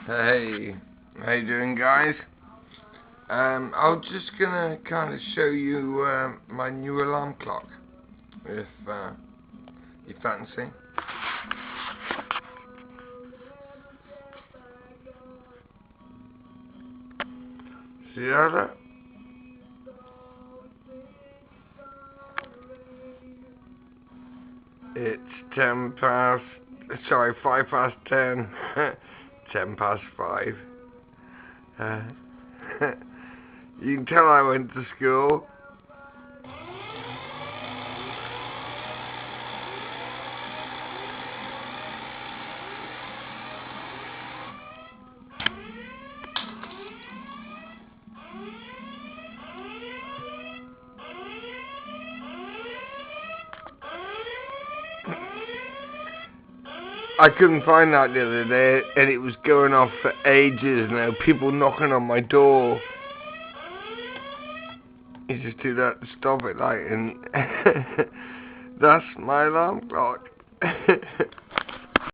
Hey, how you doing, guys? I was just gonna kind of show you my new alarm clock, if you fancy. See that? It's 5 past 10, 5 past. You can tell I went to school. I couldn't find that the other day, and it was going off for ages now. People knocking on my door. You just do that to stop it, like, and that's my alarm clock.